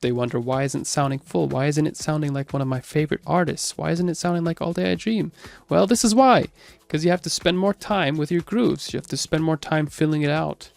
They wonder, why isn't it sounding full? Why isn't it sounding like one of my favorite artists? Why isn't it sounding like All Day I Dream? Well, this is why. Because you have to spend more time with your grooves. You have to spend more time filling it out.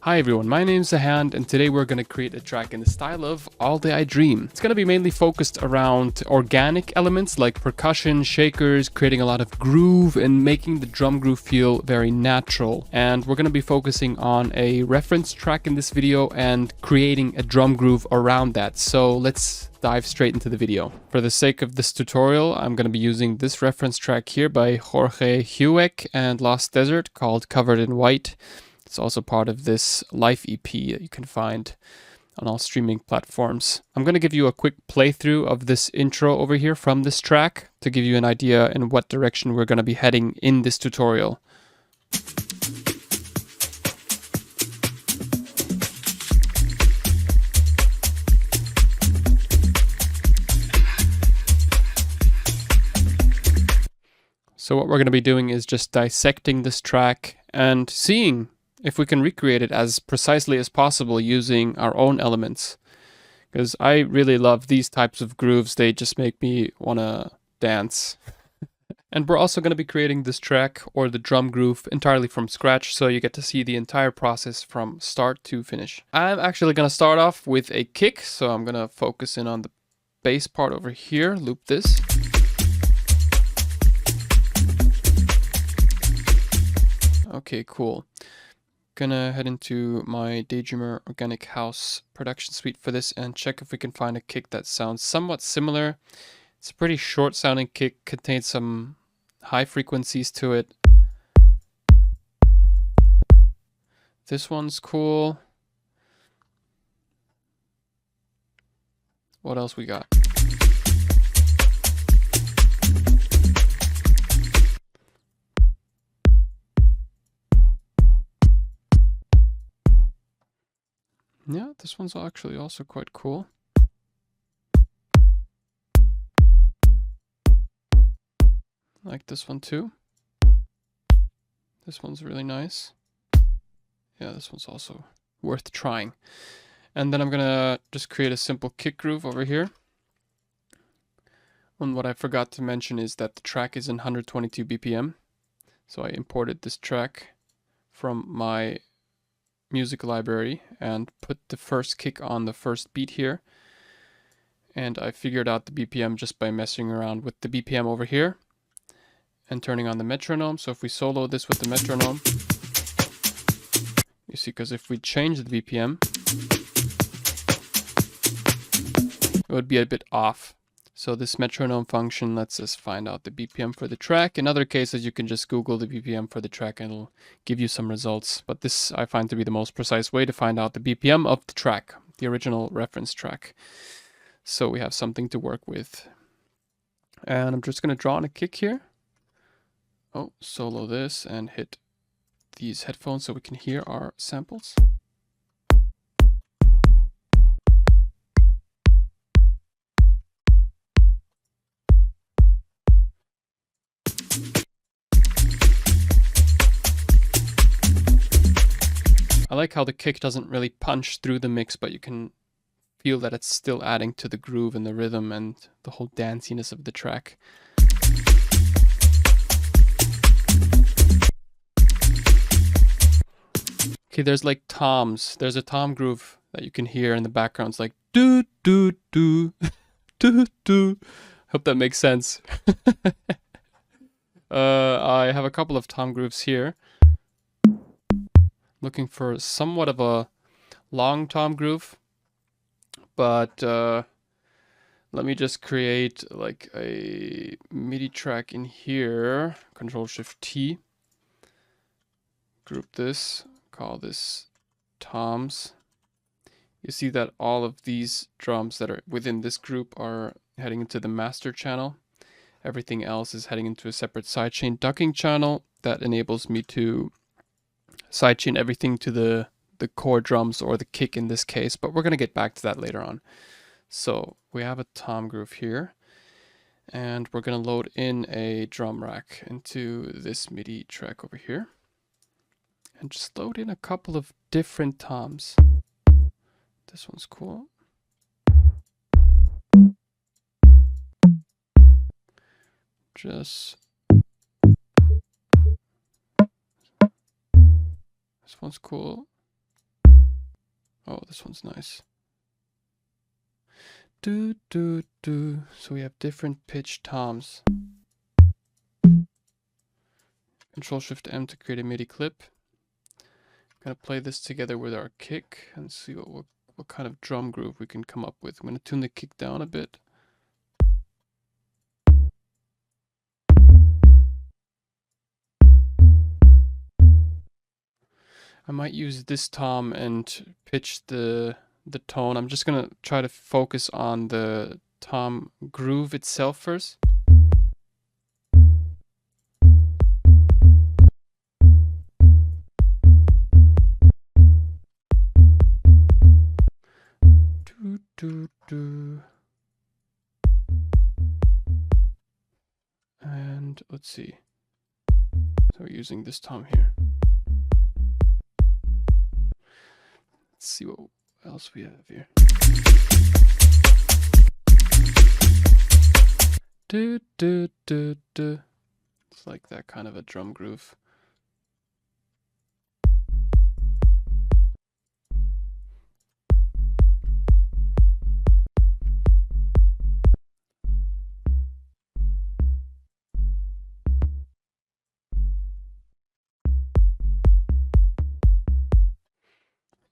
Hi everyone, my name's Zahand, and today we're going to create a track in the style of All Day I Dream. It's going to be mainly focused around organic elements like percussion, shakers, creating a lot of groove and making the drum groove feel very natural. And we're going to be focusing on a reference track in this video and creating a drum groove around that. So let's dive straight into the video. For the sake of this tutorial, I'm going to be using this reference track here by Gorge, Hewek and Lost Desert called Covered in White. It's also part of this live EP that you can find on all streaming platforms. I'm going to give you a quick playthrough of this intro over here from this track to give you an idea in what direction we're going to be heading in this tutorial. So what we're going to be doing is just dissecting this track and seeing if we can recreate it as precisely as possible using our own elements. Because I really love these types of grooves, they just make me want to dance. And we're also going to be creating this track or the drum groove entirely from scratch, so you get to see the entire process from start to finish. I'm actually going to start off with a kick, so I'm going to focus in on the bass part over here, loop this. Okay, cool. Gonna head into my Daydreamer Organic House production suite for this and check if we can find a kick that sounds somewhat similar. It's a pretty short sounding kick, contains some high frequencies to it. This one's cool. What else we got? Yeah, this one's actually also quite cool. Like this one too. This one's really nice. Yeah, this one's also worth trying. And then I'm gonna just create a simple kick groove over here. And what I forgot to mention is that the track is in 122 BPM. So I imported this track from my music library and put the first kick on the first beat here, and I figured out the BPM just by messing around with the BPM over here and turning on the metronome. So if we solo this with the metronome, you see, because if we change the BPM, it would be a bit off. So this metronome function lets us find out the BPM for the track. In other cases, you can just Google the BPM for the track and it'll give you some results. But this I find to be the most precise way to find out the BPM of the track, the original reference track. So we have something to work with. And I'm just going to draw on a kick here. Oh, solo this and hit these headphones so we can hear our samples. I like how the kick doesn't really punch through the mix, but you can feel that it's still adding to the groove and the rhythm and the whole danciness of the track. Okay, there's like toms. There's a tom groove that you can hear in the background. It's like do do do do do. Hope that makes sense. I have a couple of tom grooves here. Looking for somewhat of a long tom groove, but let me just create like a MIDI track in here. Control-Shift-T. Group this, call this toms. You see that all of these drums that are within this group are heading into the master channel. Everything else is heading into a separate sidechain ducking channel that enables me to sidechain everything to the core drums or the kick in this case, but we're going to get back to that later on. So we have a tom groove here, And we're going to load in a drum rack into this MIDI track over here. And just load in a couple of different toms. This one's cool. Just... this one's cool. Oh, this one's nice. Do, do, do. So we have different pitch toms. Control-Shift-M to create a MIDI clip. I'm going to play this together with our kick and see what kind of drum groove we can come up with. I'm going to tune the kick down a bit. I might use this tom and pitch the tone. I'm just going to try to focus on the tom groove itself first. And let's see. So we're using this tom here. Let's see what else we have here. Do, do, do, do. It's like that kind of a drum groove.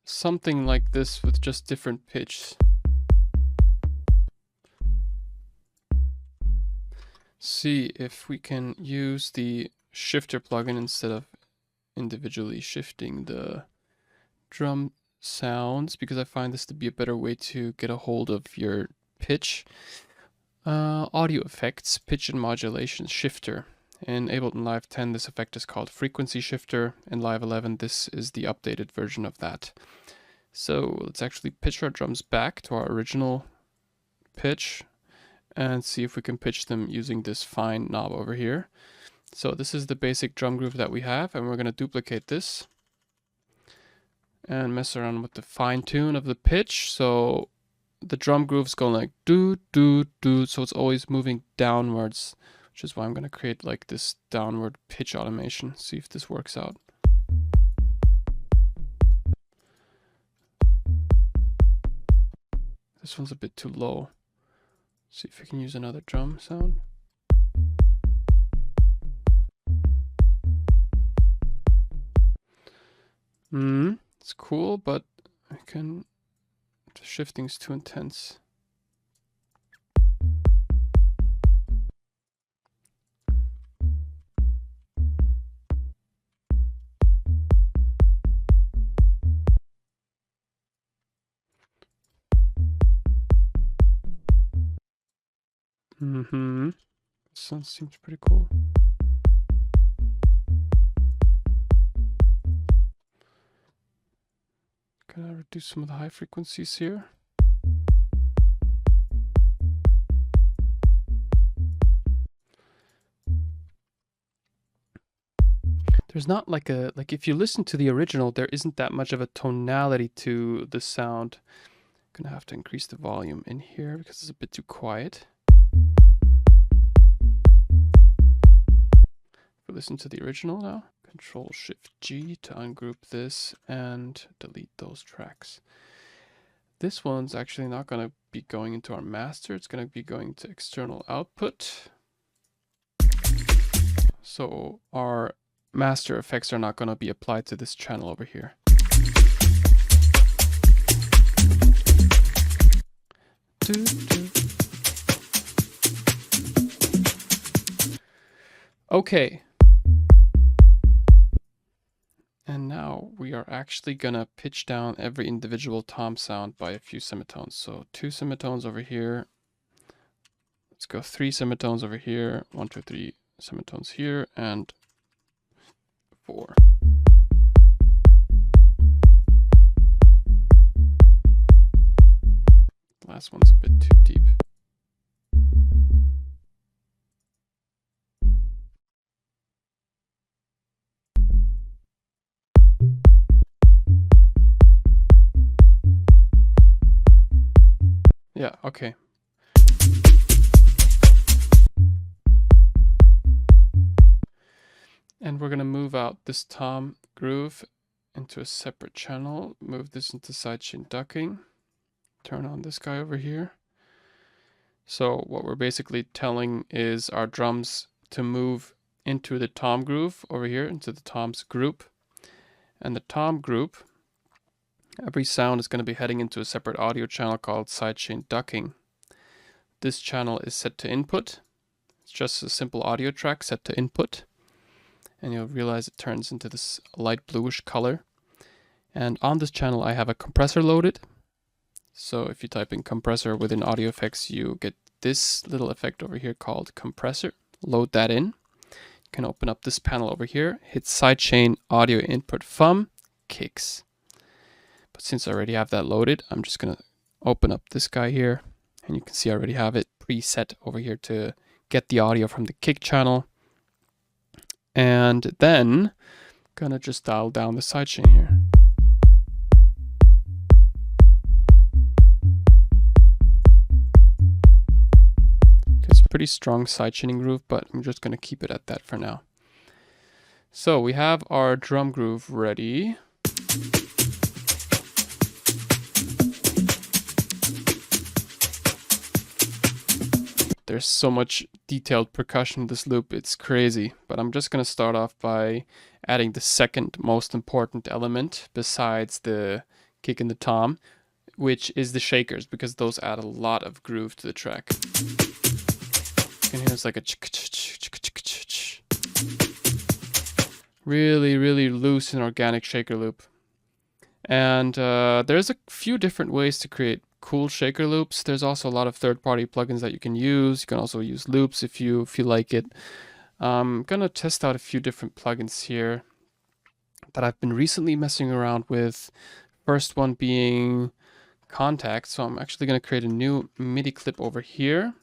Something like this with just different pitch. See if we can use the shifter plugin instead of individually shifting the drum sounds, because I find this to be a better way to get a hold of your pitch. Audio effects, pitch and modulation shifter. In Ableton Live 10, this effect is called Frequency Shifter. In Live 11, this is the updated version of that. So let's actually pitch our drums back to our original pitch and see if we can pitch them using this fine knob over here. So this is the basic drum groove that we have, and we're going to duplicate this and mess around with the fine tune of the pitch. So the drum groove's going like do, do, do. So it's always moving downwards, which is why I'm going to create like this downward pitch automation. See if this works out. This one's a bit too low. See if we can use another drum sound. It's cool, but the shifting's too intense. This one seems pretty cool. Can I reduce some of the high frequencies here? There's not like if you listen to the original, there isn't that much of a tonality to the sound. I'm gonna have to increase the volume in here because it's a bit too quiet. If we listen to the original now, Control-Shift-G to ungroup this and delete those tracks. This one's actually not going to be going into our master. It's going to be going to external output. So our master effects are not going to be applied to this channel over here. Okay. And now we are actually gonna pitch down every individual tom sound by a few semitones. So 2 semitones over here. Let's go 3 semitones over here. 1, 2, 3 semitones here, and 4. The last one's a bit too deep. Yeah, okay. And we're gonna move out this tom groove into a separate channel, move this into sidechain ducking, turn on this guy over here. So what we're basically telling is our drums to move into the tom groove over here, into the toms group. And the tom group, every sound is going to be heading into a separate audio channel called sidechain ducking. This channel is set to input. It's just a simple audio track set to input. And you'll realize it turns into this light bluish color. And on this channel I have a compressor loaded. So if you type in compressor within audio effects, you get this little effect over here called compressor. Load that in. You can open up this panel over here, hit sidechain audio input from kicks. But since I already have that loaded, I'm just gonna open up this guy here, and you can see I already have it preset over here to get the audio from the kick channel. And then gonna just dial down the sidechain here. It's a pretty strong sidechaining groove, but I'm just gonna keep it at that for now. So we have our drum groove ready. There's so much detailed percussion in this loop, it's crazy. But I'm just gonna start off by adding the second most important element besides the kick and the tom, which is the shakers, because those add a lot of groove to the track. And here's like a really loose and organic shaker loop. And there's a few different ways to create cool shaker loops. There's also a lot of third-party plugins that you can use. You can also use loops if you feel like it. I'm gonna test out a few different plugins here that I've been recently messing around with. First one being Contact. So I'm actually gonna create a new MIDI clip over here.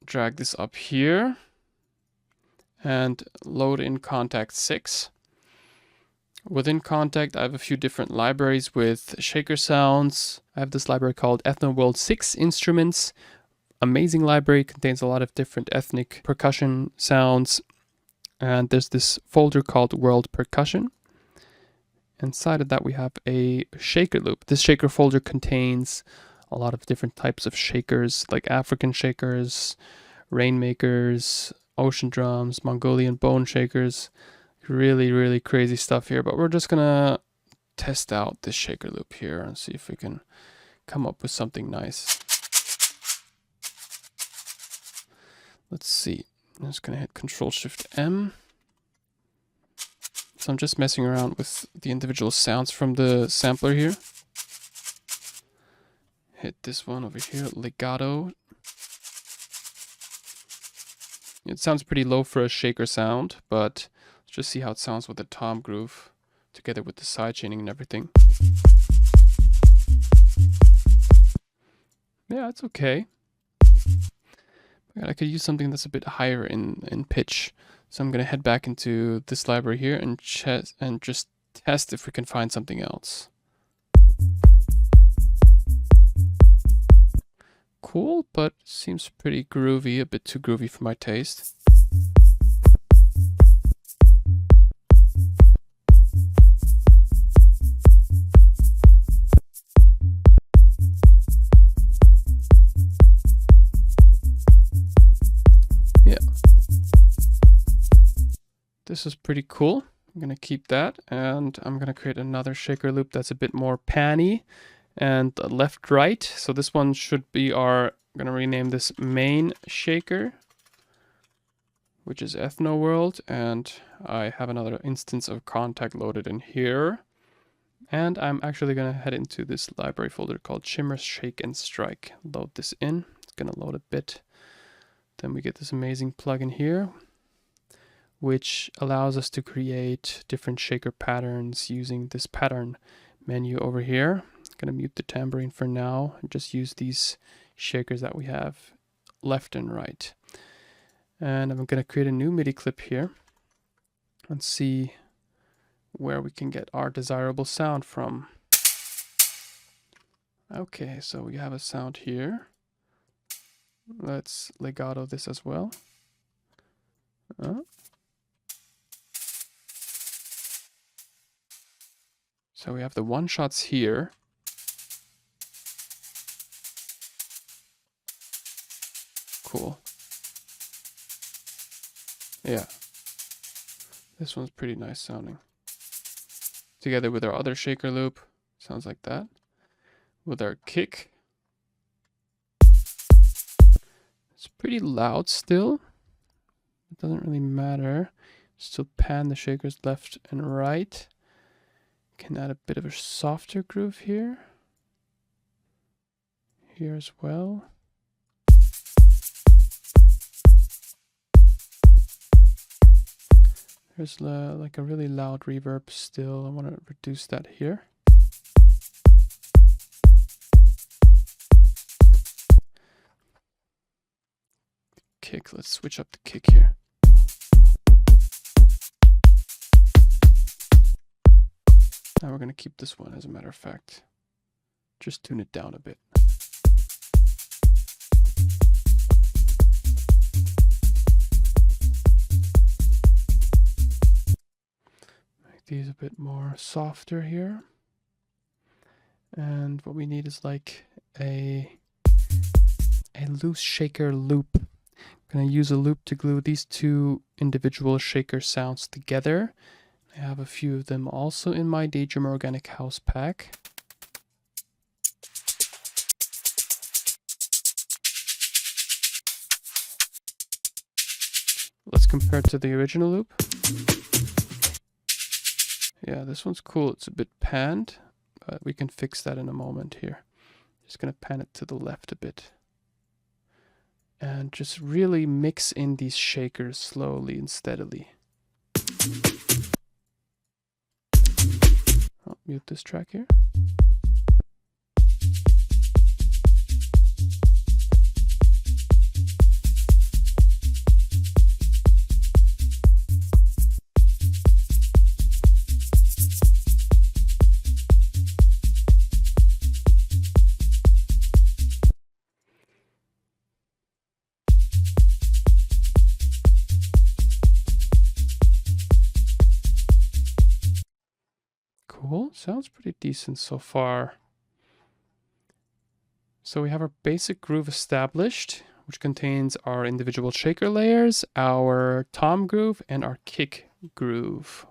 Drag this up here and load in Contact 6. Within Contact, I have a few different libraries with shaker sounds. I have this library called Ethno World 6 Instruments. Amazing library, contains a lot of different ethnic percussion sounds. And there's this folder called World Percussion. Inside of that, we have a shaker loop. This shaker folder contains a lot of different types of shakers, like African shakers, rainmakers, ocean drums, Mongolian bone shakers. Really crazy stuff here, but we're just gonna test out this shaker loop here and see if we can come up with something nice. Let's see. I'm just gonna hit Control-Shift-M. So I'm just messing around with the individual sounds from the sampler here. Hit this one over here, legato. It sounds pretty low for a shaker sound, but let's just see how it sounds with the tom groove together with the sidechaining and everything. Yeah, it's okay. I could use something that's a bit higher in pitch. So I'm gonna head back into this library here and just test if we can find something else. Cool, but seems pretty groovy, a bit too groovy for my taste. Yeah. This is pretty cool. I'm gonna keep that, and I'm gonna create another shaker loop that's a bit more panny and left-right. So this one should be I'm gonna rename this main shaker, which is Ethno World, and I have another instance of Contact loaded in here. And I'm actually gonna head into this library folder called Shimmer, Shake, and Strike. Load this in. It's gonna load a bit. Then we get this amazing plugin here, which allows us to create different shaker patterns using this pattern menu over here. I'm gonna mute the tambourine for now and just use these shakers that we have left and right. And I'm gonna create a new MIDI clip here and see where we can get our desirable sound from. Okay, so we have a sound here. Let's legato this as well. So we have the one shots here. Cool. Yeah. This one's pretty nice sounding. Together with our other shaker loop. Sounds like that. With our kick. It's pretty loud still. It doesn't really matter. Still pan the shakers left and right. Can add a bit of a softer groove here. Here as well. There's like a really loud reverb still. I want to reduce that here. Kick, let's switch up the kick here. Now we're going to keep this one, as a matter of fact. Just tune it down a bit. Make these a bit more softer here. And what we need is like a loose shaker loop. I'm going to use a loop to glue these two individual shaker sounds together. I have a few of them also in my Daydream Organic House pack. Let's compare it to the original loop. Yeah, this one's cool. It's a bit panned, but we can fix that in a moment here. Just going to pan it to the left a bit. And just really mix in these shakers slowly and steadily. I'll mute this track here. Cool, sounds pretty decent so far. So we have our basic groove established, which contains our individual shaker layers, our tom groove, and our kick groove.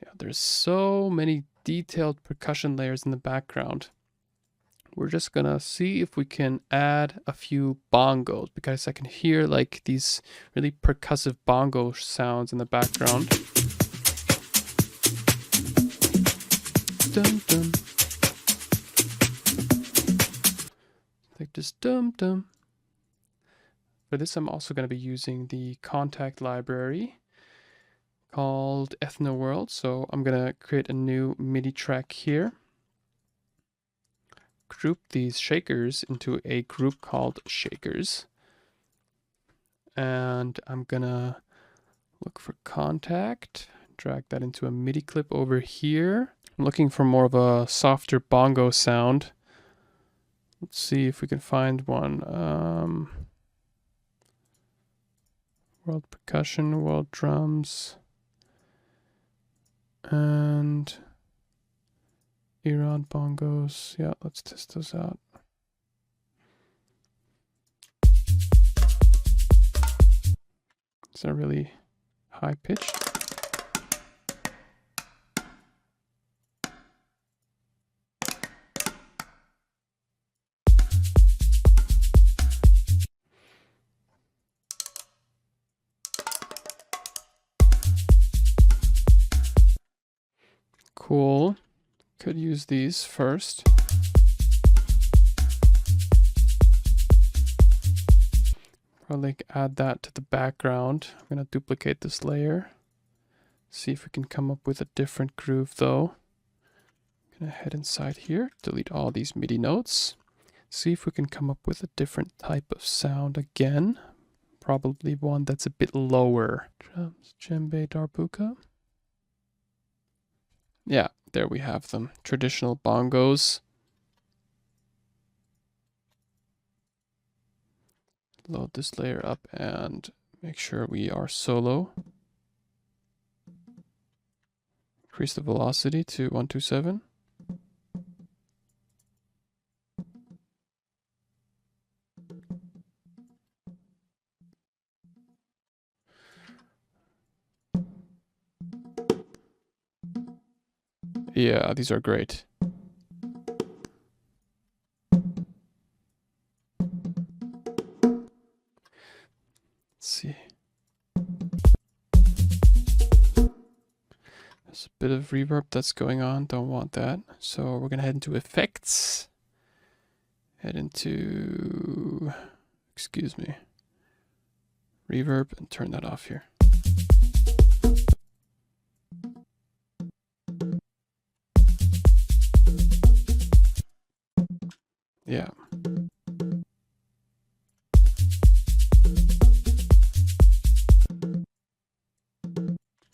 Yeah, there's so many detailed percussion layers in the background. We're just gonna see if we can add a few bongos, because I can hear like these really percussive bongo sounds in the background. Dum dum. Like this dum dum. For this, I'm also gonna be using the contact library called Ethno World. So I'm gonna create a new MIDI track here. Group these shakers into a group called shakers. And I'm gonna look for contact, drag that into a MIDI clip over here. I'm looking for more of a softer bongo sound. Let's see if we can find one. World percussion, world drums. And Iran bongos. Yeah, let's test those out. Is that really high pitched? Cool. Could use these first. Probably add that to the background. I'm going to duplicate this layer. See if we can come up with a different groove though. I'm going to head inside here, delete all these MIDI notes. See if we can come up with a different type of sound again. Probably one that's a bit lower. Drums, djembe, darbuka. Yeah, there we have them. Traditional bongos. Load this layer up and make sure we are solo. Increase the velocity to 127. Yeah, these are great. Let's see. There's a bit of reverb that's going on. Don't want that. So we're going to head into effects. Head into, excuse me, reverb, and turn that off here. Yeah.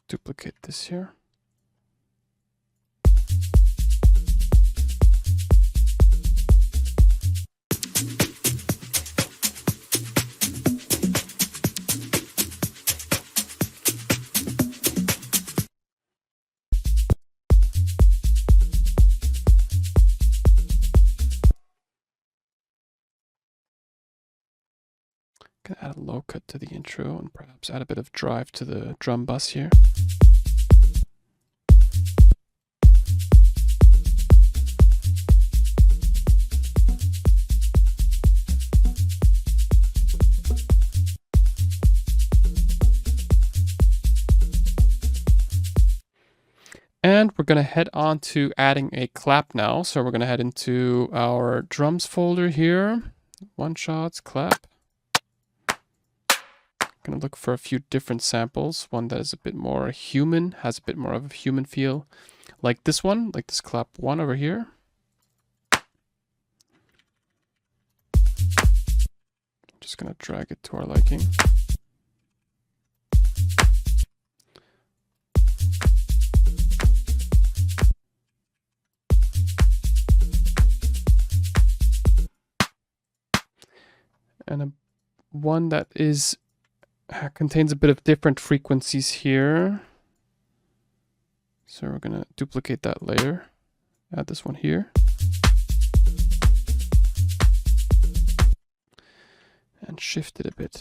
Duplicate this here. Can add a low cut to the intro and perhaps add a bit of drive to the drum bus here. And we're going to head on to adding a clap now. So we're going to head into our drums folder here. One shots, clap. Going to look for a few different samples. One that is a bit more human, has a bit more of a human feel. Like this one, like this clap one over here. Just going to drag it to our liking. And one that is contains a bit of different frequencies here. So we're going to duplicate that layer, add this one here. And shift it a bit.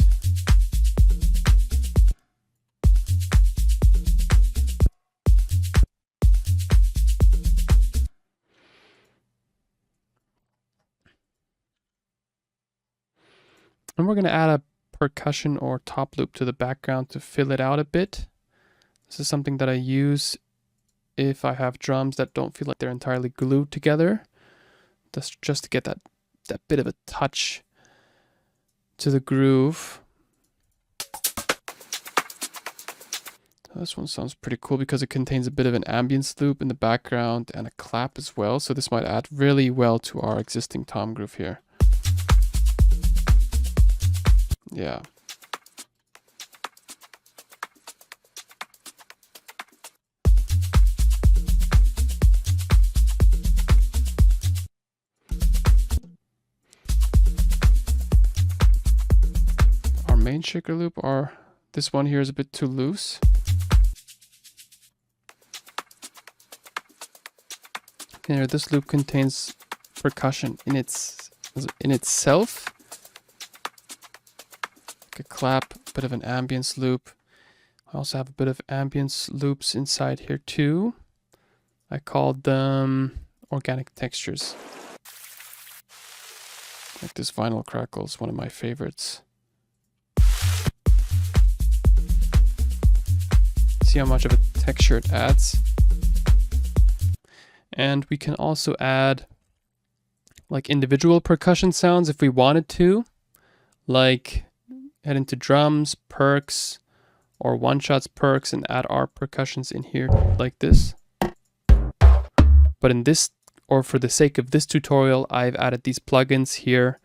And we're going to add a percussion or top loop to the background to fill it out a bit. This is something that I use if I have drums that don't feel like they're entirely glued together. That's just to get that bit of a touch to the groove. This one sounds pretty cool because it contains a bit of an ambience loop in the background and a clap as well. So this might add really well to our existing tom groove here. Yeah. Our main shaker loop, this one here is a bit too loose. Here, this loop contains percussion in itself. A clap, a bit of an ambience loop. I also have a bit of ambience loops inside here too. I called them organic textures. Like this vinyl crackle is one of my favorites. See how much of a texture it adds. And we can also add like individual percussion sounds if we wanted to, like head into drums, percs, or one-shots percs and add our percussions in here like this. But in this or for the sake of this tutorial, I've added these plugins here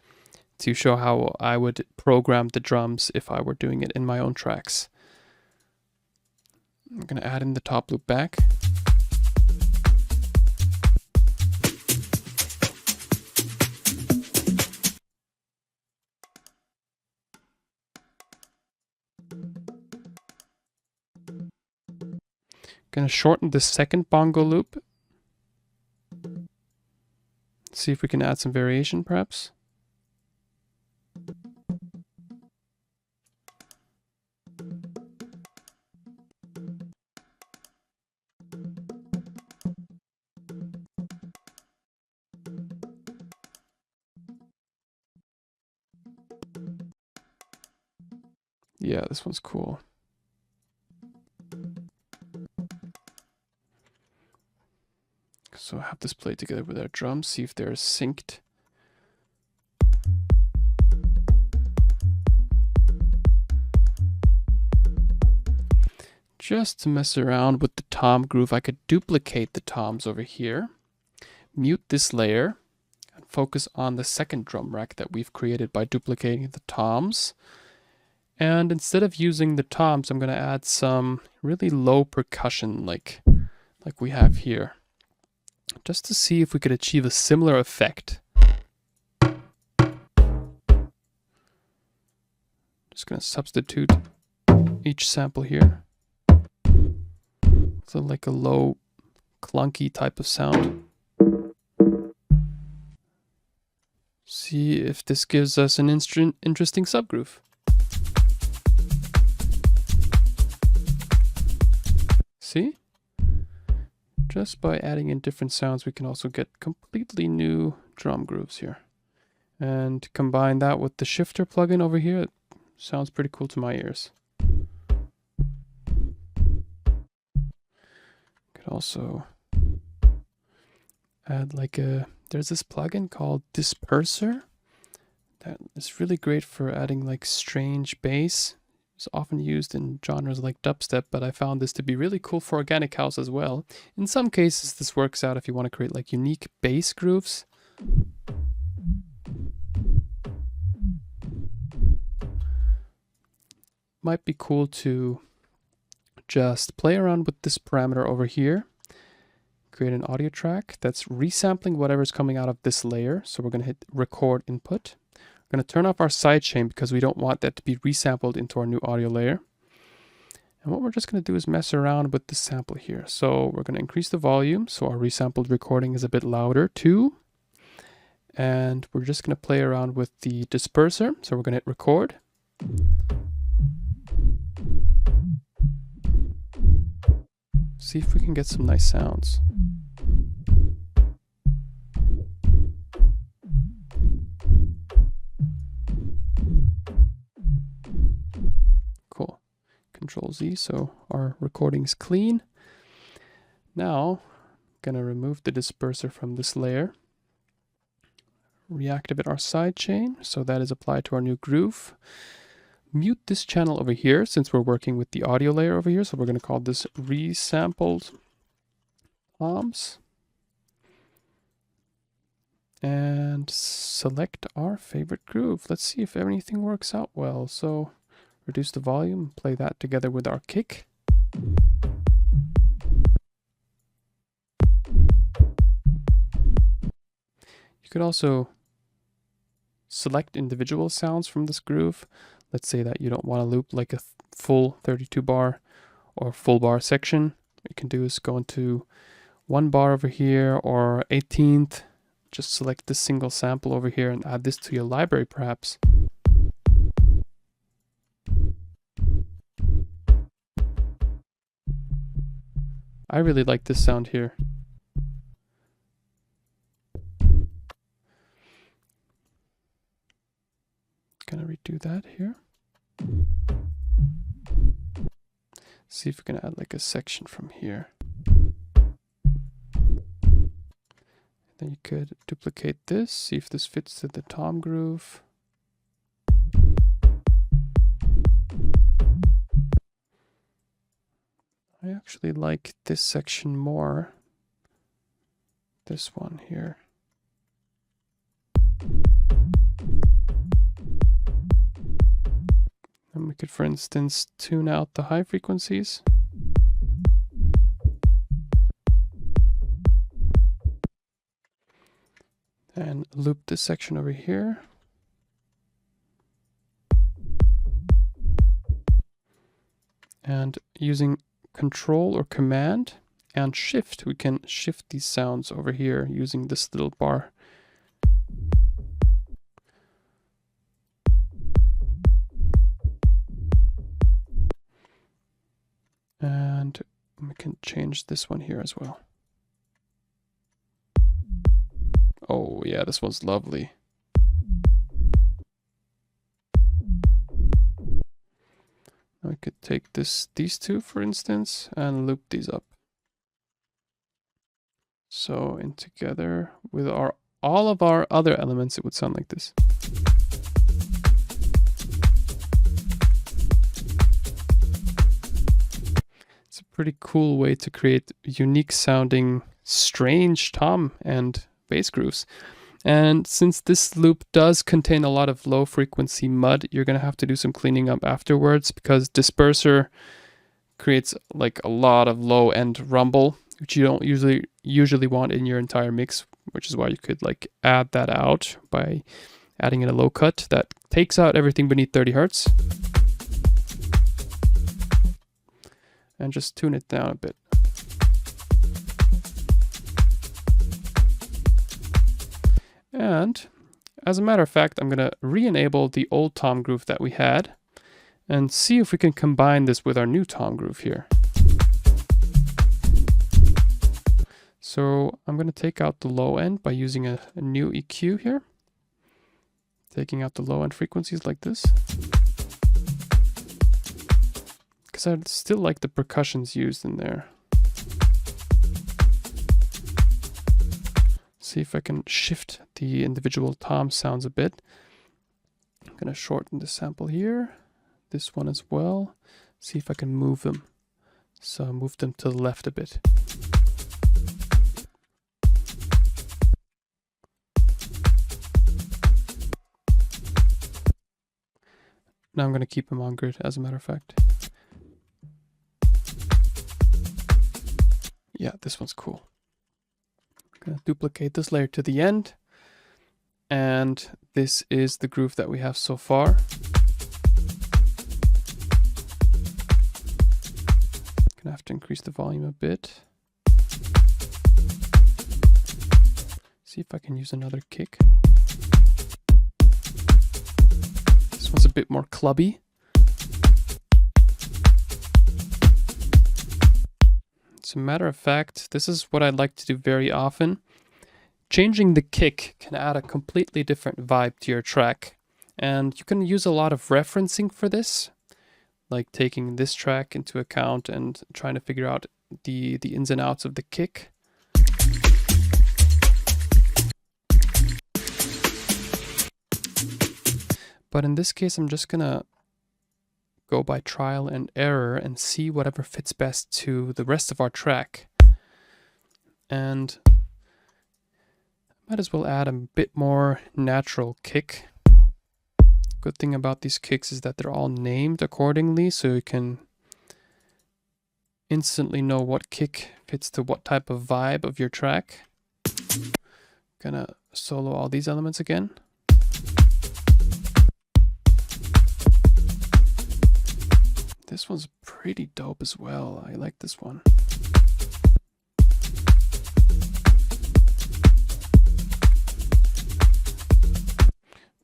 to show how I would program the drums if I were doing it in my own tracks. I'm going to add in the top loop back. Going to shorten the second bongo loop. See if we can add some variation perhaps. Yeah, this one's cool. So have this play together with our drums, see if they're synced. Just to mess around with the tom groove, I could duplicate the toms over here, mute this layer, and focus on the second drum rack that we've created by duplicating the toms. And instead of using the toms, I'm going to add some really low percussion like we have here, just to see if we could achieve a similar effect. Just going to substitute each sample here. So like a low, clunky type of sound. See if this gives us an interesting subgroove. See? Just by adding in different sounds, we can also get completely new drum grooves here. And combine that with the shifter plugin over here, it sounds pretty cool to my ears. Could also add there's this plugin called Disperser that is really great for adding like strange bass. It's often used in genres like dubstep, but I found this to be really cool for organic house as well. In some cases, this works out if you want to create like unique bass grooves. Might be cool to just play around with this parameter over here. Create an audio track that's resampling whatever's coming out of this layer. So we're going to hit record input. We're going to turn off our sidechain because we don't want that to be resampled into our new audio layer. And what we're just going to do is mess around with the sample here. So we're going to increase the volume so our resampled recording is a bit louder too. And we're just going to play around with the disperser. So we're going to hit record. See if we can get some nice sounds. Cool. Control Z, so our recording's clean. Now, I'm gonna remove the disperser from this layer. Reactivate our sidechain, so that is applied to our new groove. Mute this channel over here since we're working with the audio layer over here, so we're gonna call this resampled toms. And select our favorite groove. Let's see if everything works out well. So reduce the volume, play that together with our kick. You could also select individual sounds from this groove. Let's say that you don't want to loop like a full 32 bar or full bar section. What you can do is go into 1 bar over here or 18th. Just select this single sample over here and add this to your library perhaps. I really like this sound here. Gonna redo that here. See if we can add like a section from here. Then you could duplicate this, see if this fits to the tom groove. I actually like this section more. this one here. And we could, for instance, tune out the high frequencies. And loop this section over here. And using Control or Command and Shift, we can shift these sounds over here using this little bar. And we can change this one here as well. Oh yeah, this one's lovely. I could take these two, for instance, and loop these up. So in together with all of our other elements, it would sound like this. It's a pretty cool way to create unique sounding, strange tom and bass grooves. And since this loop does contain a lot of low frequency mud, you're going to have to do some cleaning up afterwards, because disperser creates like a lot of low end rumble, which you don't usually want in your entire mix, which is why you could like add that out by adding in a low cut that takes out everything beneath 30 hertz. And just tune it down a bit. And as a matter of fact, I'm going to re-enable the old tom groove that we had and see if we can combine this with our new tom groove here. So I'm going to take out the low end by using a new EQ here. Taking out the low end frequencies like this. Because I still like the percussions used in there. See if I can shift the individual tom sounds a bit. I'm going to shorten the sample here. This one as well. See if I can move them. So move them to the left a bit. Now I'm going to keep them on grid, as a matter of fact. Yeah, this one's cool. I'm going to duplicate this layer to the end. And this is the groove that we have so far. Gonna have to increase the volume a bit. See if I can use another kick. This one's a bit more clubby. As a matter of fact, this is what I like to do very often. Changing the kick can add a completely different vibe to your track. And you can use a lot of referencing for this, like taking this track into account and trying to figure out the ins and outs of the kick. But in this case, I'm just gonna go by trial and error and see whatever fits best to the rest of our track. And I might as well add a bit more natural kick. Good thing about these kicks is that they're all named accordingly, so you can instantly know what kick fits to what type of vibe of your track. Gonna solo all these elements again. This one's pretty dope as well. I like this one.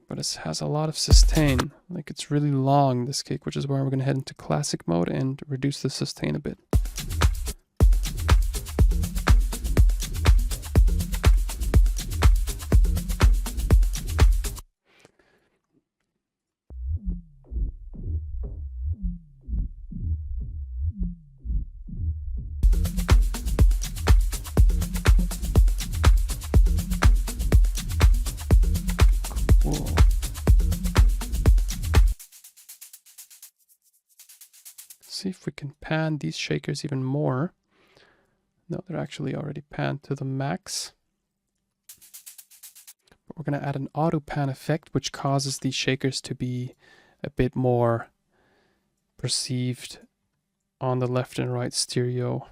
But it has a lot of sustain. Like, it's really long, this kick, which is where we're going to head into classic mode and reduce the sustain a bit. Cool. See if we can pan these shakers even more. No, they're actually already panned to the max. we're going to add an auto pan effect, which causes the shakers to be a bit more perceived on the left and right stereo,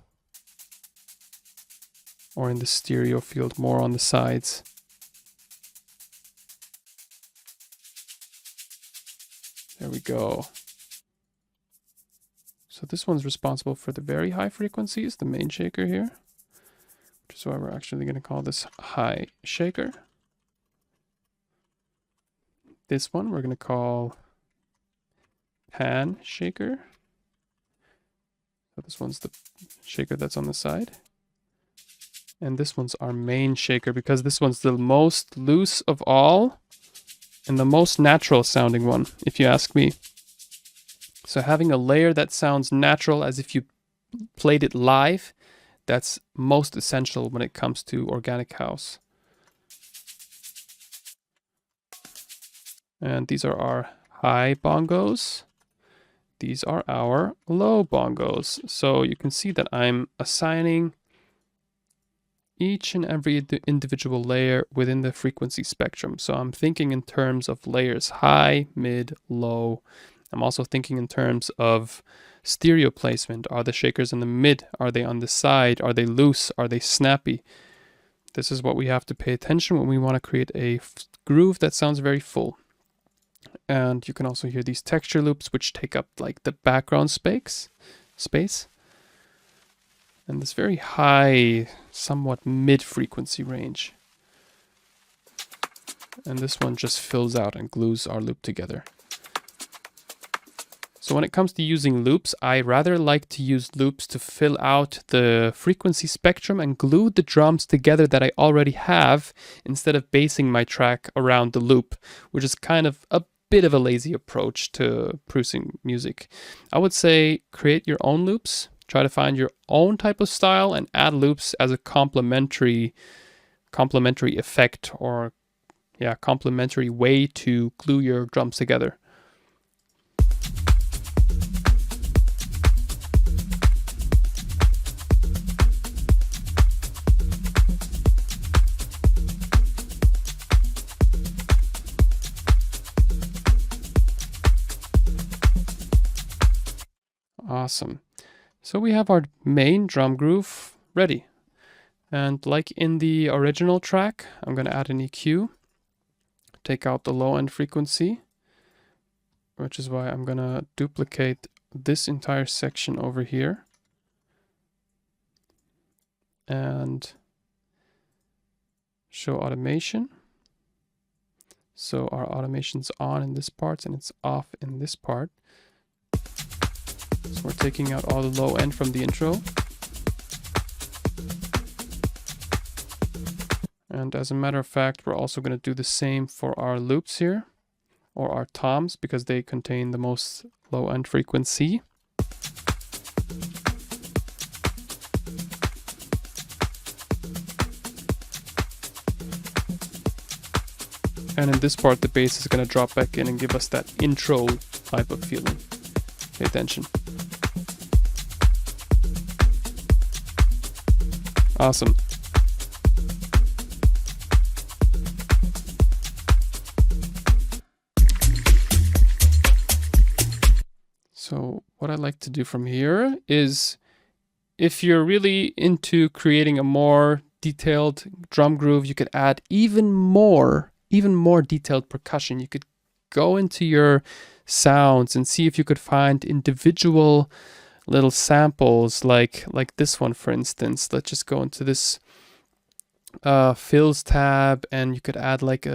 or in the stereo field more on the sides. There we go. So this one's responsible for the very high frequencies, the main shaker here, which is why we're actually going to call this high shaker. This one we're going to call pan shaker. So this one's the shaker that's on the side. And this one's our main shaker because this one's the most loose of all and the most natural sounding one, if you ask me. So having a layer that sounds natural as if you played it live, that's most essential when it comes to organic house. And these are our high bongos. These are our low bongos. So you can see that I'm assigning each and every individual layer within the frequency spectrum. So I'm thinking in terms of layers high, mid, low. I'm also thinking in terms of stereo placement. Are the shakers in the mid? Are they on the side? Are they loose? Are they snappy? This is what we have to pay attention when we want to create a groove that sounds very full. And you can also hear these texture loops, which take up like the background space. And this very high, somewhat mid-frequency range. And this one just fills out and glues our loop together. So when it comes to using loops, I rather like to use loops to fill out the frequency spectrum and glue the drums together that I already have, instead of basing my track around the loop, which is kind of a bit of a lazy approach to producing music. I would say create your own loops. Try to find your own type of style and add loops as a complementary effect, or complementary way to glue your drums together. Awesome. So we have our main drum groove ready. And like in the original track, I'm going to add an EQ, take out the low end frequency, which is why I'm going to duplicate this entire section over here. And show automation. So our automation's on in this part and it's off in this part. So we're taking out all the low end from the intro. And as a matter of fact, we're also going to do the same for our loops here, or our toms, because they contain the most low end frequency. And in this part, the bass is going to drop back in and give us that intro type of feeling. Pay attention. Awesome. So what I like to do from here is, if you're really into creating a more detailed drum groove, you could add even more detailed percussion. You could go into your sounds and see if you could find individual little samples like this one, for instance. Let's just go into this fills tab, and you could add like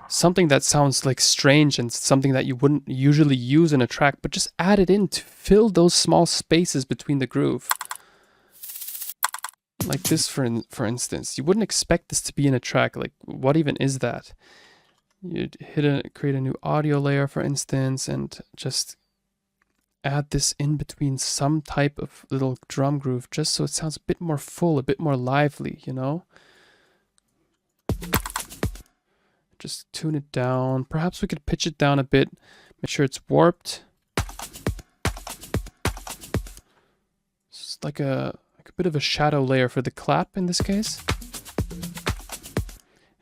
something that sounds like strange and something that you wouldn't usually use in a track, but just add it in to fill those small spaces between the groove. Like this, for instance. You wouldn't expect this to be in a track. Like, what even is that? You'd create a new audio layer, for instance, and just add this in between some type of little drum groove, just so it sounds a bit more full, a bit more lively, you know? Just tune it down. Perhaps we could pitch it down a bit, make sure it's warped. It's like a bit of a shadow layer for the clap in this case.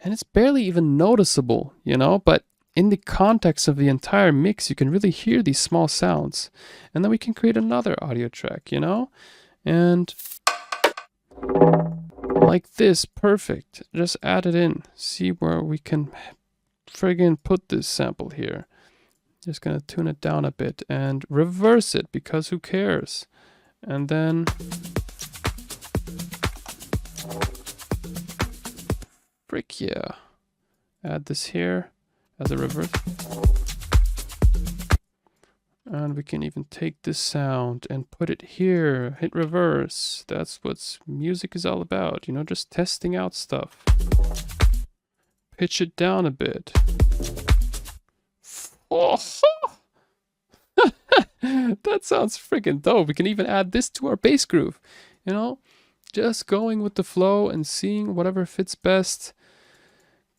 And it's barely even noticeable, you know, but in the context of the entire mix, you can really hear these small sounds. And then we can create another audio track, you know, and like this, perfect. Just add it in. See where we can friggin' put this sample here. Just gonna tune it down a bit and reverse it, because who cares? And then frick yeah. Add this here as a reverse. And we can even take this sound and put it here, hit reverse. That's what music is all about, you know, just testing out stuff. Pitch it down a bit. Oh. That sounds freaking dope. We can even add this to our bass groove, you know, just going with the flow and seeing whatever fits best,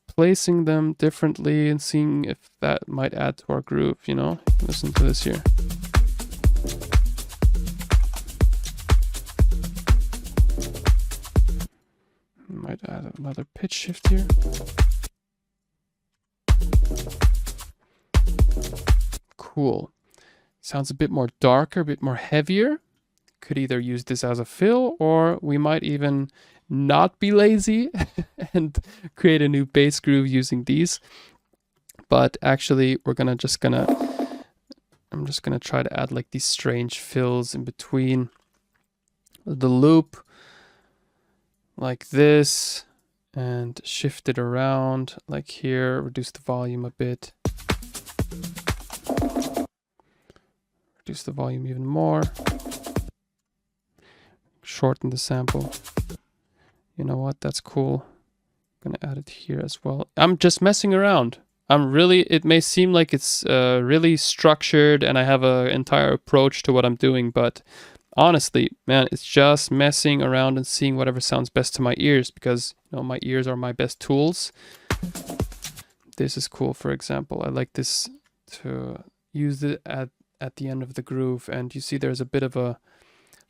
placing them differently and seeing if that might add to our groove, you know. Listen to this here. Might add another pitch shift here. Cool. Sounds a bit more darker, a bit more heavier. Could either use this as a fill, or we might even not be lazy and create a new bass groove using these. But actually I'm just gonna try to add like these strange fills in between the loop, like this, and shift it around like here, reduce the volume a bit. Reduce the volume even more. Shorten the sample. You know what? That's cool. I'm gonna add it here as well. I'm just messing around. It may seem like it's really structured and I have an entire approach to what I'm doing, but honestly, man, it's just messing around and seeing whatever sounds best to my ears, because, you know, my ears are my best tools. This is cool, for example. I like this to use it at the end of the groove, and you see there's a bit of a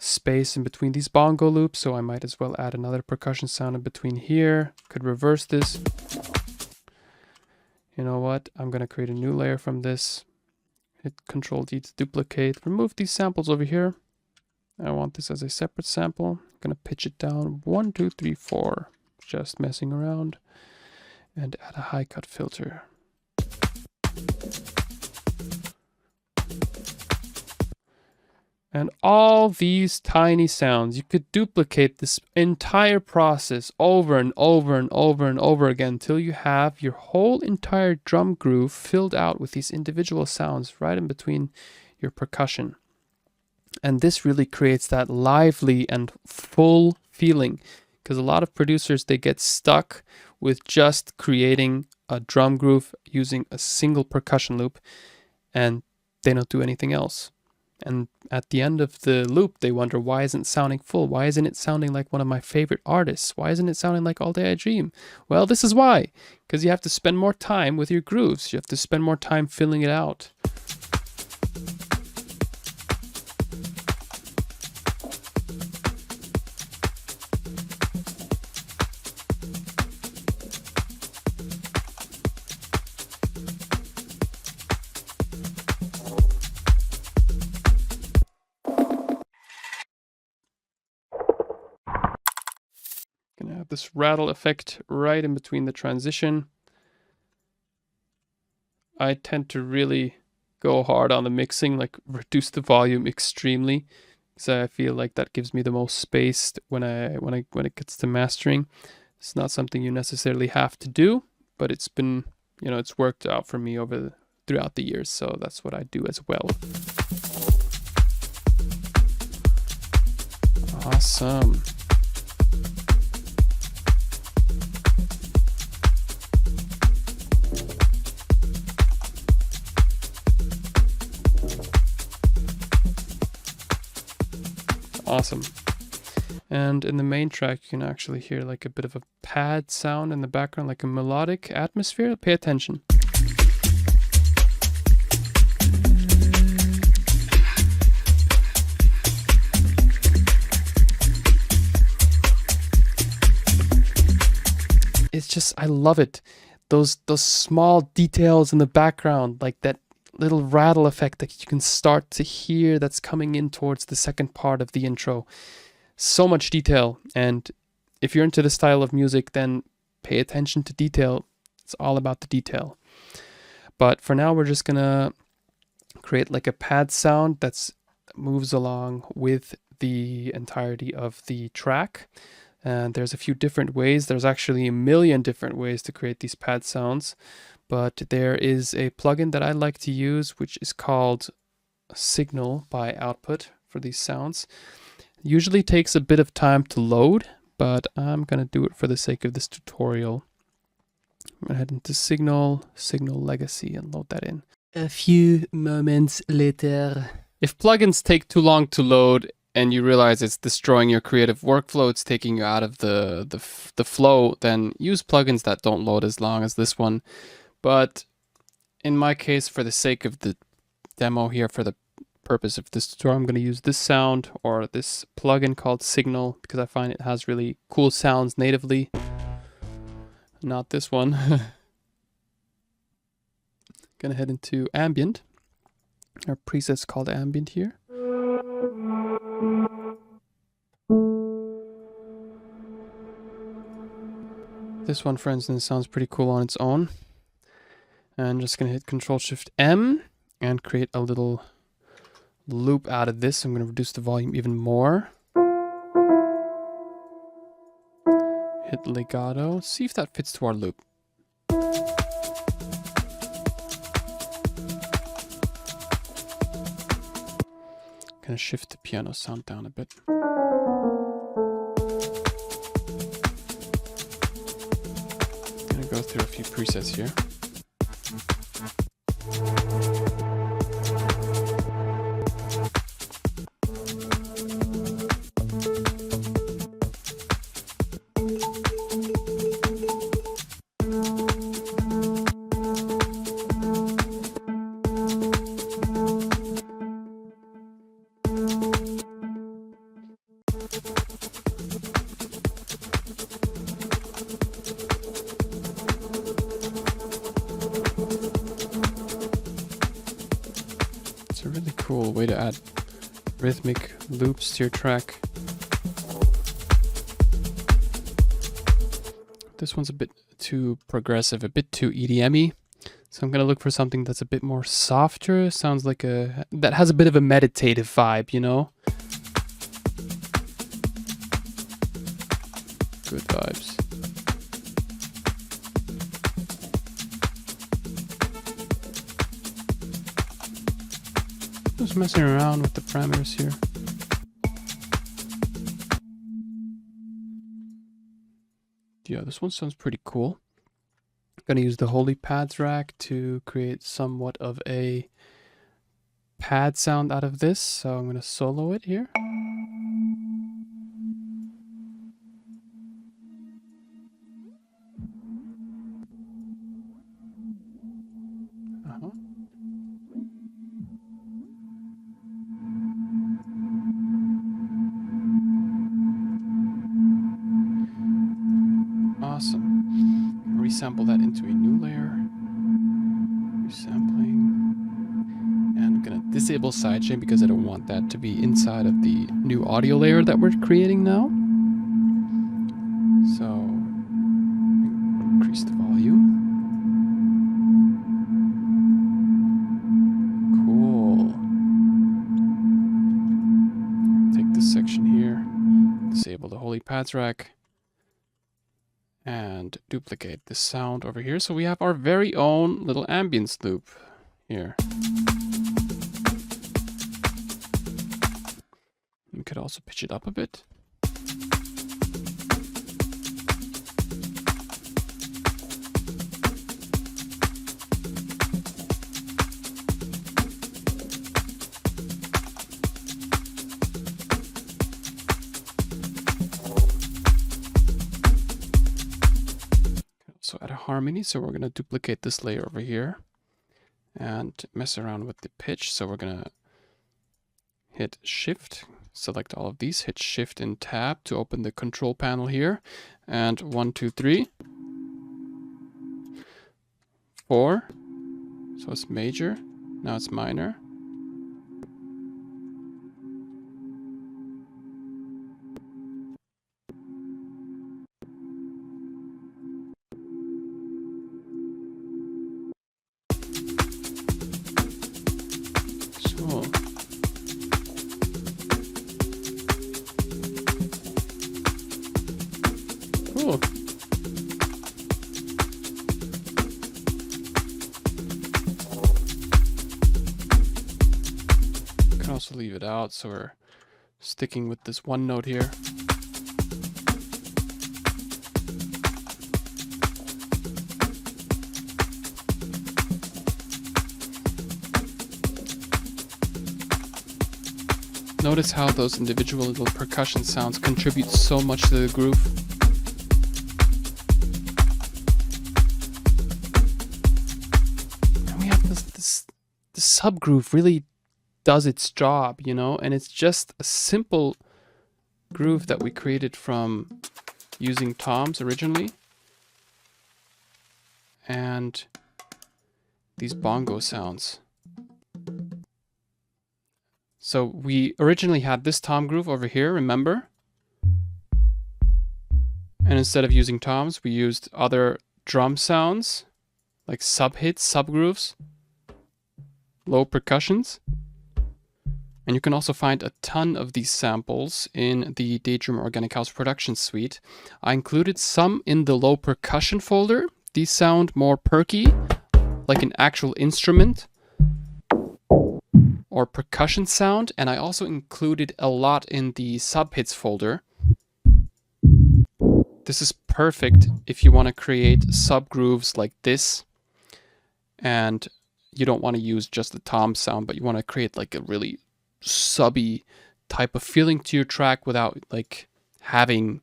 space in between these bongo loops, so I might as well add another percussion sound in between here. Could reverse this. You know what? I'm gonna create a new layer from this. Hit Control D to duplicate. Remove these samples over here. I want this as a separate sample. I'm gonna pitch it down 1, 2, 3, 4. Just messing around. And add a high cut filter. And all these tiny sounds, you could duplicate this entire process over and over and over and over again until you have your whole entire drum groove filled out with these individual sounds right in between your percussion. And this really creates that lively and full feeling, because a lot of producers, they get stuck with just creating a drum groove using a single percussion loop and they don't do anything else. And at the end of the loop, they wonder, why isn't it sounding full? Why isn't it sounding like one of my favorite artists? Why isn't it sounding like All Day I Dream? Well, this is why. Because you have to spend more time with your grooves. You have to spend more time filling it out. This rattle effect right in between the transition. I tend to really go hard on the mixing, like reduce the volume extremely, because I feel like that gives me the most space when it gets to mastering. It's not something you necessarily have to do, but it's been, you know, it's worked out for me throughout the years, so that's what I do as well. Awesome. Awesome. And in the main track, you can actually hear like a bit of a pad sound in the background, like a melodic atmosphere. Pay attention. it's just, I love it. Those small details in the background, like that little rattle effect that you can start to hear that's coming in towards the second part of the intro. So much detail. And if you're into this style of music, then pay attention to detail. It's all about the detail. But for now, we're just gonna create like a pad sound that moves along with the entirety of the track. And there's a few different ways. There's actually a million different ways to create these pad sounds. But there is a plugin that I like to use, which is called Signal by Output for these sounds. Usually takes a bit of time to load, but I'm going to do it for the sake of this tutorial. I'm going to head into Signal Legacy, and load that in. A few moments later. If plugins take too long to load and you realize it's destroying your creative workflow, it's taking you out of the flow, then use plugins that don't load as long as this one. But in my case, for the sake of the demo here, for the purpose of this tutorial, I'm going to use this sound or this plugin called Signal because I find it has really cool sounds natively. Not this one. Gonna head into Ambient. Our preset's called Ambient here. This one, for instance, sounds pretty cool on its own. And I'm just gonna hit Control-Shift-M and create a little loop out of this. I'm gonna reduce the volume even more. Hit legato. See if that fits to our loop. Gonna shift the piano sound down a bit. Gonna go through a few presets here. It's a really cool way to add rhythmic loops to your track. This one's a bit too progressive, a bit too EDM-y. So I'm gonna look for something that's a bit more softer. Sounds like that has a bit of a meditative vibe, you know? Good vibes. Just messing around with the parameters here. Yeah, this one sounds pretty cool. I'm gonna use the Holy Pads rack to create somewhat of a pad sound out of this. So I'm gonna solo it here. Awesome. Resample that into a new layer. Resampling. And I'm gonna disable sidechain because I don't want that to be inside of the new audio layer that we're creating now. So increase the volume. Cool. Take this section here. Disable the Holy Pads rack. And duplicate the sound over here. So we have our very own little ambience loop here. We could also pitch it up a bit. So add a harmony, so we're going to duplicate this layer over here and mess around with the pitch. So we're going to hit Shift, select all of these, hit Shift and Tab to open the control panel here, and 1, 2, 3. 4. So it's major. Now it's minor. So cool. Can also leave it out, so we're sticking with this one note here. Notice how those individual little percussion sounds contribute so much to the groove. And we have this subgroove really does its job, you know, and it's just a simple groove that we created from using toms originally and these bongo sounds. So we originally had this tom groove over here, remember? And instead of using toms, we used other drum sounds like sub-hits, sub-grooves, low percussions. And you can also find a ton of these samples in the Daydream Organic House production suite. I included some in the low percussion folder. These sound more perky, like an actual instrument or percussion sound. And I also included a lot in the sub-hits folder. This is perfect if you want to create sub-grooves like this. And you don't want to use just the tom sound, but you want to create like a really subby type of feeling to your track without like having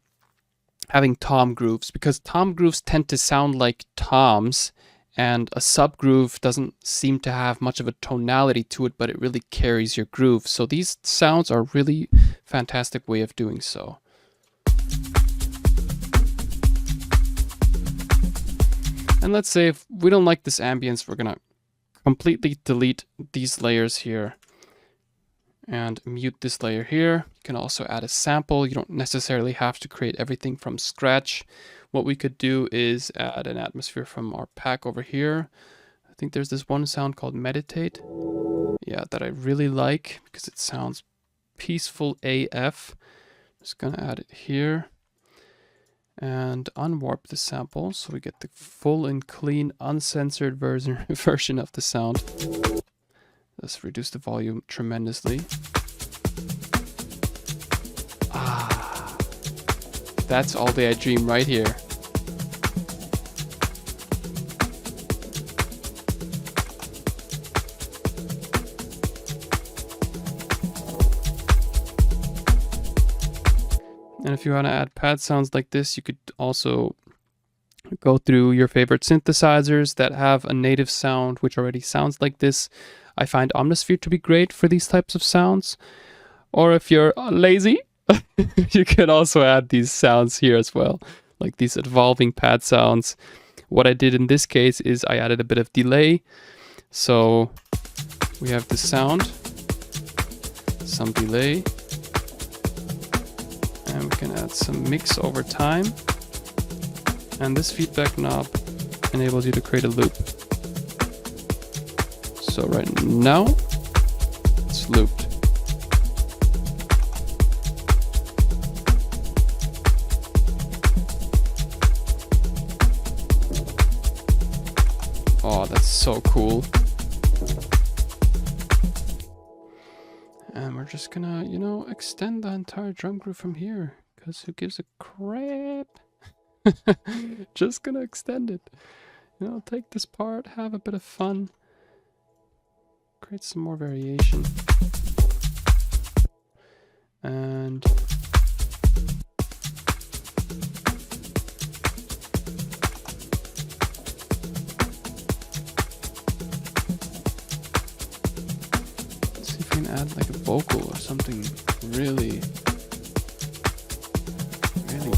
tom grooves, because tom grooves tend to sound like toms and a subgroove doesn't seem to have much of a tonality to it, but it really carries your groove. So these sounds are really fantastic way of doing so. And let's say if we don't like this ambience, we're gonna completely delete these layers here and mute this layer here. You can also add a sample. You don't necessarily have to create everything from scratch. What we could do is add an atmosphere from our pack over here. I think there's this one sound called Meditate. Yeah, that I really like because it sounds peaceful AF. Just gonna add it here and unwarp the sample so we get the full and clean uncensored version of the sound. Let's reduce the volume tremendously. Ah, that's All Day I Dream right here. And if you want to add pad sounds like this, you could also go through your favorite synthesizers that have a native sound which already sounds like this. I find Omnisphere to be great for these types of sounds. Or if you're lazy, you can also add these sounds here as well, like these evolving pad sounds. What I did in this case is I added a bit of delay. So we have the sound, some delay, and we can add some mix over time. And this feedback knob enables you to create a loop. So right now, it's looped. Oh, that's so cool. And we're just gonna, you know, extend the entire drum groove from here, because who gives a crap? Just gonna extend it. You know, take this part, have a bit of fun. Create some more variation. And let's see if we can add like a vocal or something really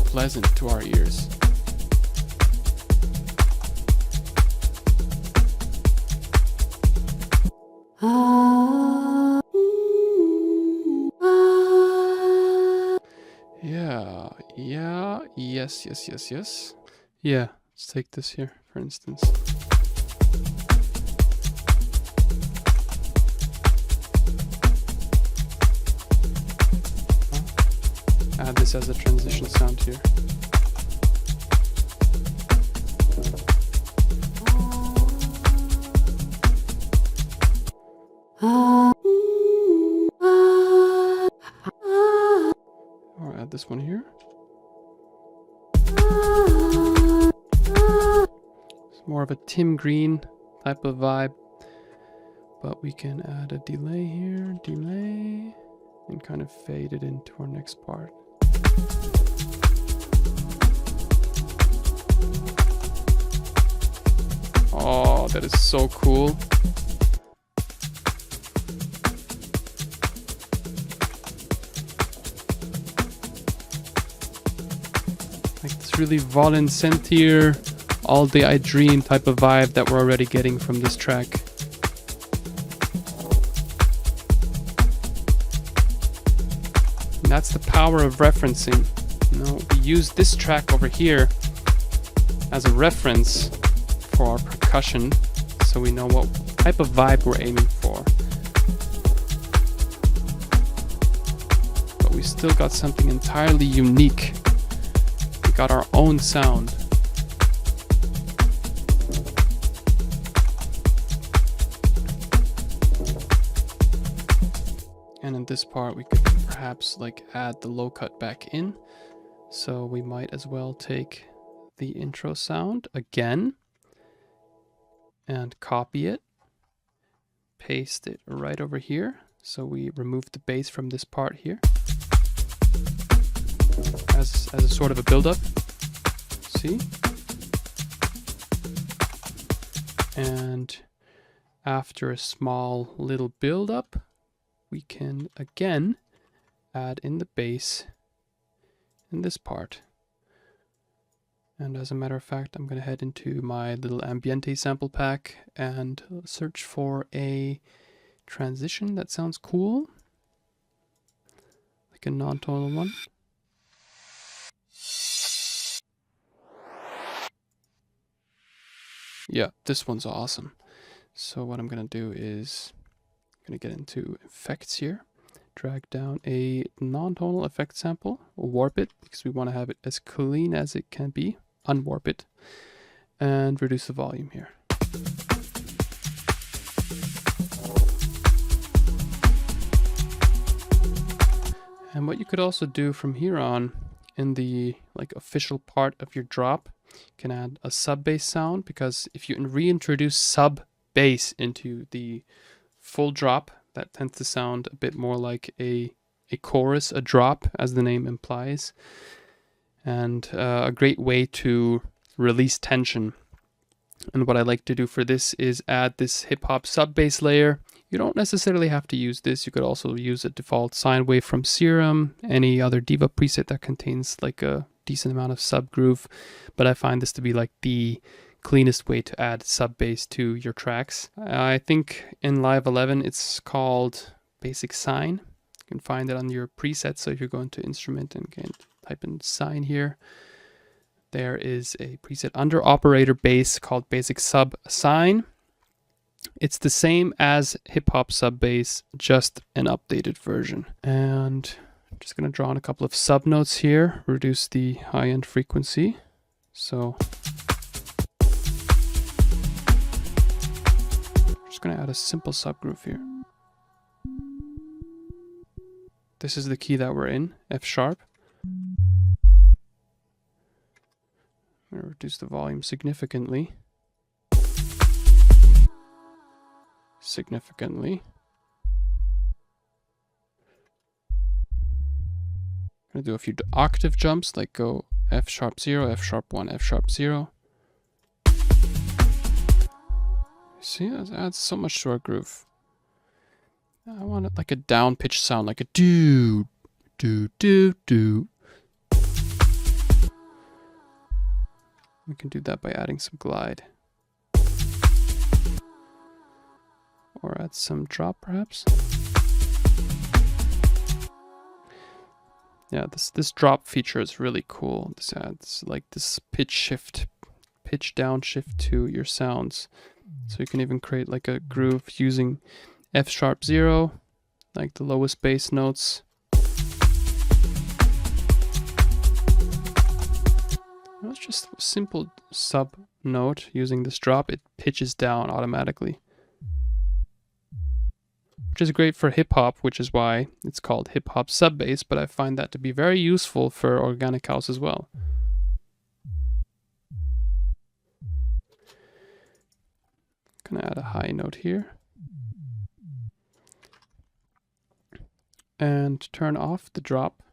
pleasant to our ears. Yes, yes, yes, yes. Yeah, let's take this here, for instance. Add this as a transition sound here. Or add this one here. It's more of a Tim Green type of vibe, but we can add a delay here, delay, and kind of fade it into our next part. Oh, that is so cool. Like this really Volen Sentir, All Day I Dream type of vibe that we're already getting from this track. And that's the power of referencing. You know, we use this track over here as a reference for our percussion, so we know what type of vibe we're aiming for. But we still got something entirely unique. We got our own sound. And in this part we could perhaps like add the low cut back in. So we might as well take the intro sound again and copy it, paste it right over here. So we remove the bass from this part here as a sort of a build-up. See? And after a small little build-up, we can again add in the bass in this part. And as a matter of fact, I'm going to head into my little Ambiente sample pack and search for a transition that sounds cool. Like a non-tonal one. Yeah, this one's awesome. So what I'm going to do is I'm going to get into effects here. Drag down a non-tonal effect sample, warp it because we want to have it as clean as it can be. Unwarp it and reduce the volume here. And what you could also do from here on in the like official part of your drop, you can add a sub bass sound, because if you reintroduce sub bass into the full drop, that tends to sound a bit more like a chorus, a drop, as the name implies. And a great way to release tension. And what I like to do for this is add this hip-hop sub-bass layer. You don't necessarily have to use this. You could also use a default sine wave from Serum, any other Diva preset that contains like a decent amount of sub-groove. But I find this to be like the cleanest way to add sub-bass to your tracks. I think in Live 11 it's called Basic Sine. You can find it on your presets, so if you go into Instrument and can type in sine here, there is a preset under operator bass called Basic Sub Sine. It's the same as hip hop sub bass, just an updated version. And I'm just going to draw on a couple of sub notes here, reduce the high end frequency. So I'm just going to add a simple subgroove here. This is the key that we're in, F sharp. I'm going to reduce the volume significantly. Significantly. I'm going to do a few octave jumps, like go F sharp 0, F sharp 1, F sharp 0. See, that adds so much to our groove. I want it like a down pitch sound, like a do, do, do, do. We can do that by adding some glide. Or add some drop perhaps. Yeah, this drop feature is really cool. This adds like this pitch down shift to your sounds. So you can even create like a groove using F sharp 0, like the lowest bass notes. It's just a simple sub note. Using this drop, it pitches down automatically, which is great for hip hop, which is why it's called hip hop sub bass, but I find that to be very useful for organic house as well. Gonna add a high note here and turn off the drop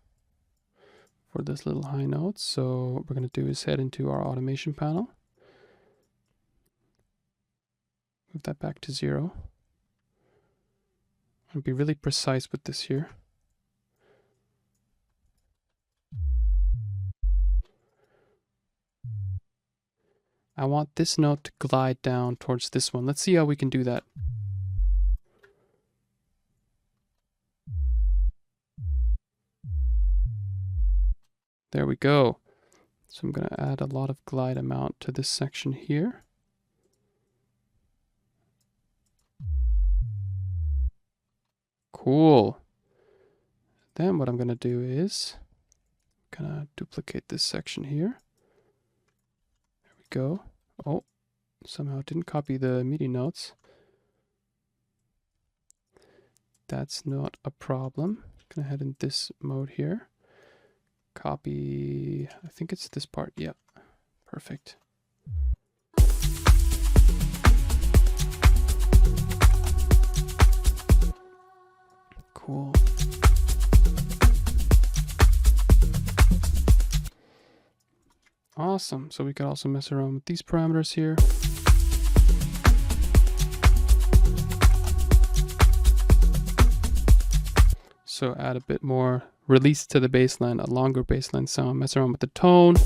for this little high note. So what we're going to do is head into our automation panel, move that back to 0, and be really precise with this here. I want this note to glide down towards this one. Let's see how we can do that. There we go. So I'm going to add a lot of glide amount to this section here. Cool. Then what I'm going to do is I'm going to duplicate this section here. There we go. Oh, somehow it didn't copy the MIDI notes. That's not a problem. I'm going to head in this mode here. Copy, I think it's this part. Yeah, perfect. Cool. Awesome. So we could also mess around with these parameters here. So add a bit more release to the bassline, a longer bassline sound, mess around with the tone.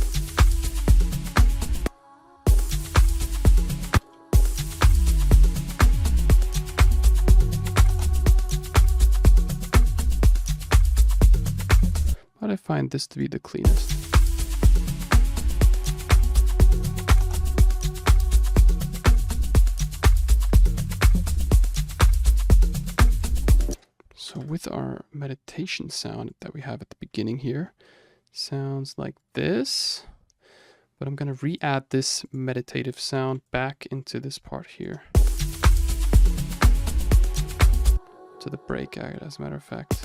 But I find this to be the cleanest. So with our meditation sound that we have at the beginning here, sounds like this, but I'm going to re-add this meditative sound back into this part here. To the break, as a matter of fact.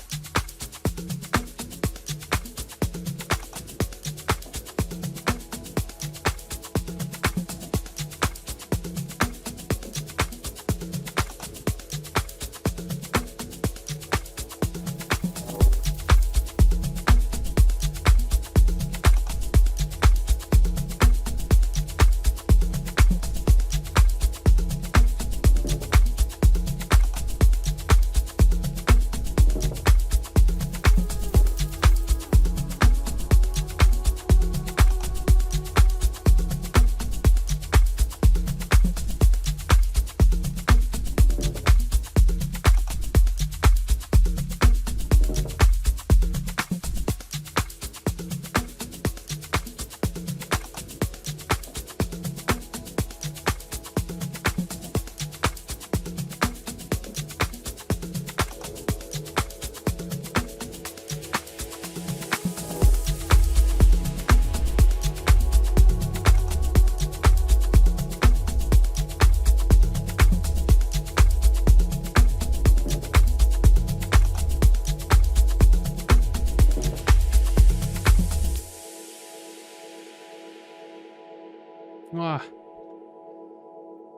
Ah,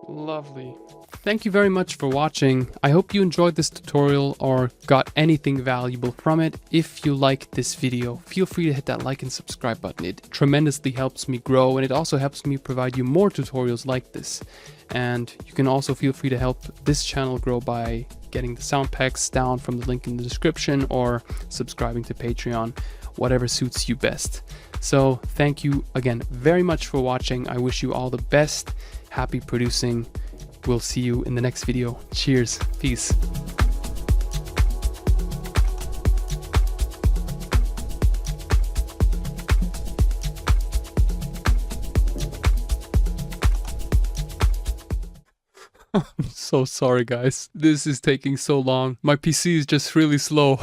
lovely. Thank you very much for watching. I hope you enjoyed this tutorial or got anything valuable from it. If you liked this video, feel free to hit that like and subscribe button. It tremendously helps me grow, and it also helps me provide you more tutorials like this. And you can also feel free to help this channel grow by getting the sound packs down from the link in the description or subscribing to Patreon, whatever suits you best. So thank you again very much for watching. I wish you all the best. Happy producing. We'll see you in the next video. Cheers. Peace. I'm so sorry, guys. This is taking so long. My PC is just really slow.